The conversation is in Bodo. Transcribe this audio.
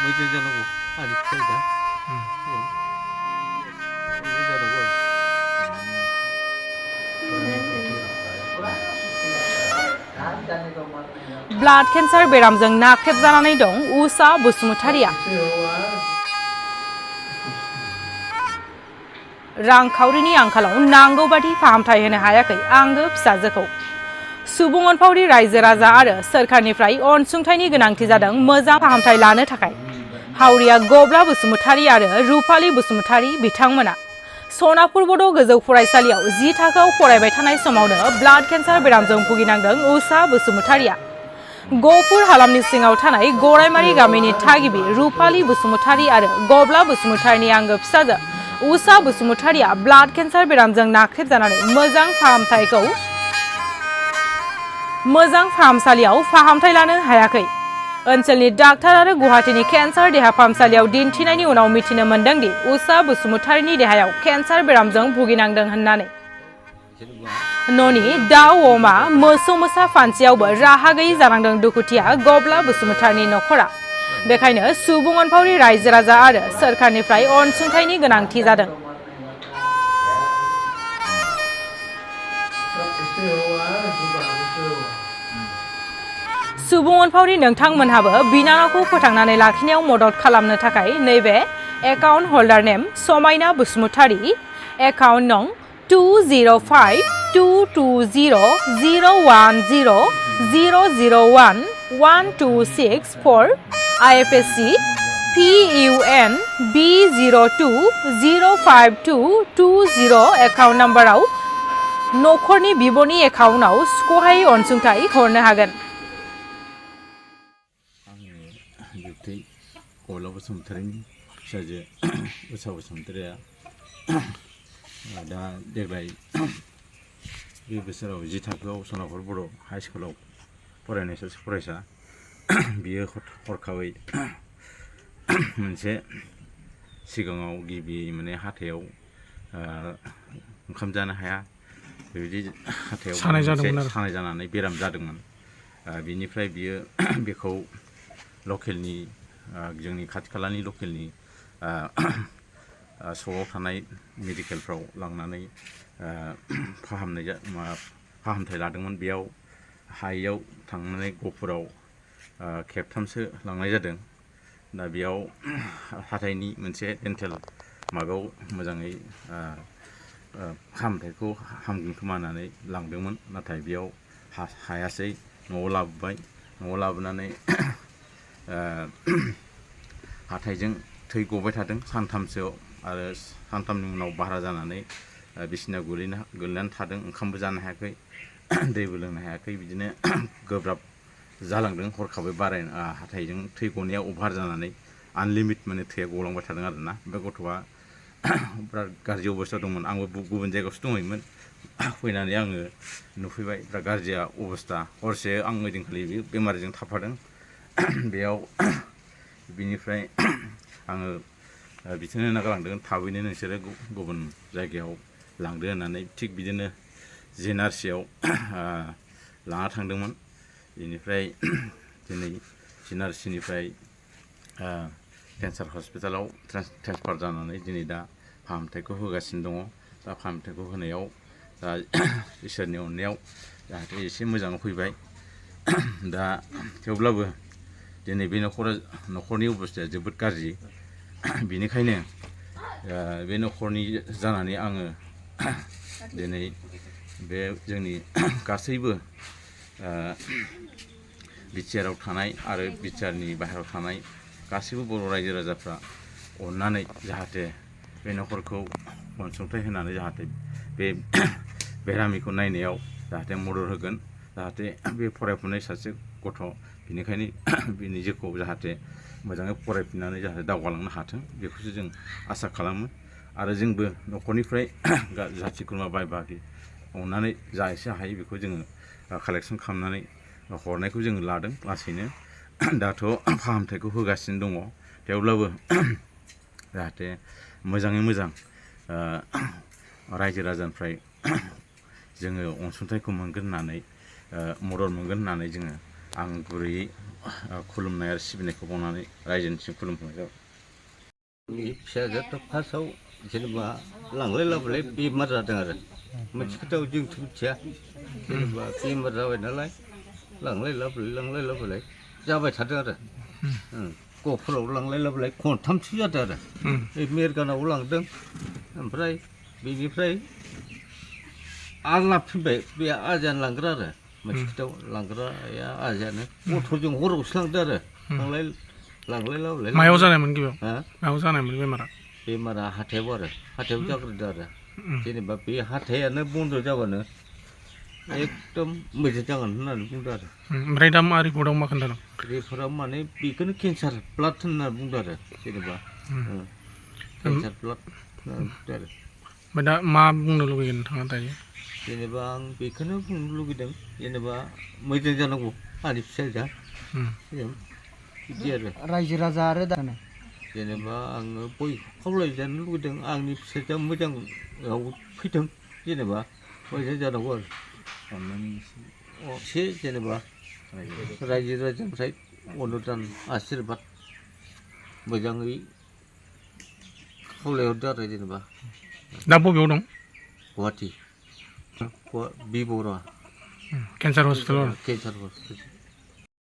मैजों जानांगौ आलि खोयोदा मैजों जानांगौ ब्लाड केन्सार बेरामजों नाख्रेबजानानै दं उषा बसुमतारिया रांखावरिनि आंखालाव नांगौ बादि फाहामथाय होनो हायाखै आंगो फिसाजोखौ सुबुं अनफावरि रायजो राजा आरो सोरखारनिफ्राय अनसुंथाइनि गोनांथि जादों मोजां फाहामथाय लानो थाखाय हावरिया गब्ला बसुमतारि आरो रुपाली बसुमतारि बिथांमोना सनापुर बड' गोजौ फरायसालियाव 10 थाखोआव फरायबाय थानाय समावनो ब्लाड केन्सार बेरामजों भुगिनांदों उषा बसुमतारिया गहपुर हालामनि सिङाव थानाय गरायमारि गामिनि थागिबि रुपाली बसुमतारि आरो गब्ला बसुमतारिनि आंगो फिसाजो उषा बसुमतारिया ब्लाड केन्सार बेरामजों नाख्रेबजानानै मोजां फाहामसालियाव फाहामथाय लानो हायाखै ओनसोलनि डाक्टार आरो गुवाहाटीनि केन्सार देहा फाहामसालियाव दिन्थिनायनि उनाव मिथिनो मोन्दों दि उषा बसुमतारिनि देहायाव केन्सार बेरामजों भुगिनांदों होननानै न'नि दाउ अमा मोसौ मोसा फानसियावबो राहा गैयै जानांदों दुखुथिया गब्ला बसुमतारिनि नखरा बेखायनो सुबुं अनफावरि रायजो राजा आरो सोरखारनिफ्राय अनसुंथाइनि गोनांथि जादों सुबुं अनफावरि नोंथांमोनहाबो बिनानावखौ फोथांनानै लाखिनायाव मदद खालामनो थाखाय नैबे एकाउन्ट हल्डार नेम समायना बसुमतारि एकाउन्ट नं 205220100010011264 IFSC PUN B02052220 एकाउन्ट नाम्बाराव नखरनि बिब'नि एकाउन्टआव सुख'हायै अनसुंथाइ हरनो हागोन गब्ला बसुमतारिनि फिसाजो उषा बसुमतारिया दा देग्लाय बे बोसोराव 10 थाखोआव सनापुर बर' हाइ स्कुलाव फरायनाय सासे फरायसा बियो हरखाबै मोनसे सिगाङाव गिबि माने हाथायाव ओंखाम जानो हाया बेबायदि हाथायाव सानाय जानानै बेराम जादोंमोन बिनिफ्राय बियो बेखौ लकेलनि जोंनि खाथि खालानि लकेलनि स'आव थानाय मेडिकेलफ्राव लांनानै फाहामथाय लादोंमोन बेयाव हायैयाव थांनानै गहपुराव खेबथामसो लांनाय जादों दा बेयाव हाथाइनि मोनसे डेन्टेल माबायाव मोजाङै फाहामथायखौ हामगोन खोमा होननानै लांदोंमोन नाथाय बेयाव हायासै न'आव लाबोबाय न'आव लाबोनानै हाथाइजों थै गबाय थादों सानथामसोआव आरो सानथामनि उनाव बारा जानानै बिसिनायाव गोलैनानै थादों ओंखामबो जानो हायाखै दैबो लोंनो हायाखै बिदिनो गोब्राब जालांदों हरखाबै हाथाइजों थै गनाया अभार जानानै आनलिमिट माने थैया गलांबाय थादों आरोना बे गथ'आ बिराद गाज्रि अबस्थायाव दंमोन आंबो गुबुन जायगायावसो दंहैयोमोन फैनानै आङो नुफैबाय बिराद गाज्रि अबस्था हरसे आं ओइदिनखालि बेमारजों थाफादों बेयाव बिनिफ्राय आङो बिथोन होना गालांदों थाबैनो नोंसोरो गुबुन जायगायाव लांदो होननानै थिग बिदिनो JNRCआव लाना थांदोंमोन बेनिफ्राय दिनै JNRCनिफ्राय केन्सार हस्पिटालाव ट्रेन्सफार जानानै दिनै दा फाहामथायखौ होगासिनो दङ दा फाहामथायखौ होनायाव दा इसोरनि अननायाव जाहाथे एसे मोजाङाव फैबाय दा थेवब्लाबो दिनै बे न'खरनि अबस्थाया जोबोद गाज्रि बेनिखायनो बे न'खरनि जानानै आङो दिनै बे जोंनि गासैबो बिटिआरआव थानाय आरो बिटिआरनि बाहेरायाव थानाय गासैबो बर' रायजो राजाफ्रा अननानै जाहाथे बे न'खरखौ अनसुंथाइ होनानै जाहाथे बे बेरामिखौ नायनायाव जाहाथे मदद होगोन जाहाथे बे फरायफुनाय सासे गथ' बेनिखायनो बिनि जिउखौ जाहाथे मोजाङै फरायफिननानै जाहाथे दावगालांनो हाथों बेखौसो जों आसा खालामो आरो जोंबो न'खरनिफ्राय जाथि खुरमा बाय बाहागि अननानै जा एसे हायो बेखौ जोङो कालेक्सन खालामनानै हरनायखौ जोङो लादों लासैनो दाथ' फाहामथायखौ होगासिनो दङ थेवब्लाबो जाहाथे मोजाङै मोजां रायजो राजानिफ्राय जोङो अनसुंथाइखौ मोनगोन होननानै मदद मोनगोन होननानै जोङो आं गुरैयै खुलुमनाय आरो सिबिनायखौ बावनानै रायजोनिसिम खुलुमनाय जाबाय। फिसाजोआथ' फार्स्टआव जेनेबा लांलाय लाबोलाय बेमार जादों आरो मोनसे खोथायाव जोंथ' मिथिया जेनेबा बेमार जाबाय नालाय लांलाय लाबोलाय जाबाय थादों आरो गहपुराव लांलाय लाबोलाय खनथामसो जादों आरो बे मेरगानाव लांदों ओमफ्राय बेनिफ्राय आरो लाबोफिनबाय बे आजायानो लांग्रा आरो मोनसे खोथायाव लांग्राया आजायानो गथ'जों हरावसो लांदों आरो लांलाय लाबोलाय मायाव जानायमोन गिबियाव हा मायाव जानायमोन बेमारा हाथायाव जाग्रोदों आरो जेनेबा बे हाथायानो बन्द' जाबानो एकदम मोजां जागोन होननानै बुंदों आरो ओमफ्राय दा मा रिपर्टआव मा खोन्थादों रिपर्टआव माने बेखौनो केन्सार ब्लाड होनना बुंदों आरो जेनेबा केन्सार ब्लाड होनना बुंदों आरो ओमफ्राय दा मा बुंनो लुगैगोन नोंथाङा दायो जेनेबा आं बेखौनो बुंनो लुगैदों जेनेबा मोजां जानांगौ आंनि फिसाजोआ बिदि आरो रायजो राजा आरो दानो जेनेबा आङो बयखौ खावलायजानो लुगैदों आंनि फिसाजोआ मोजाङाव फैथों जेनेबा मोजां जानांगौ आरो एसे जेनेबा रायजो राजानिफ्राय अनुदान आशिर्बाद मोजाङै खावलायहरदो आरो जेनेबा दा बबेयाव दं गुवाहाटि बि बरुवा केन्सार हस्पिटालाव केन्सार हस्पिटाल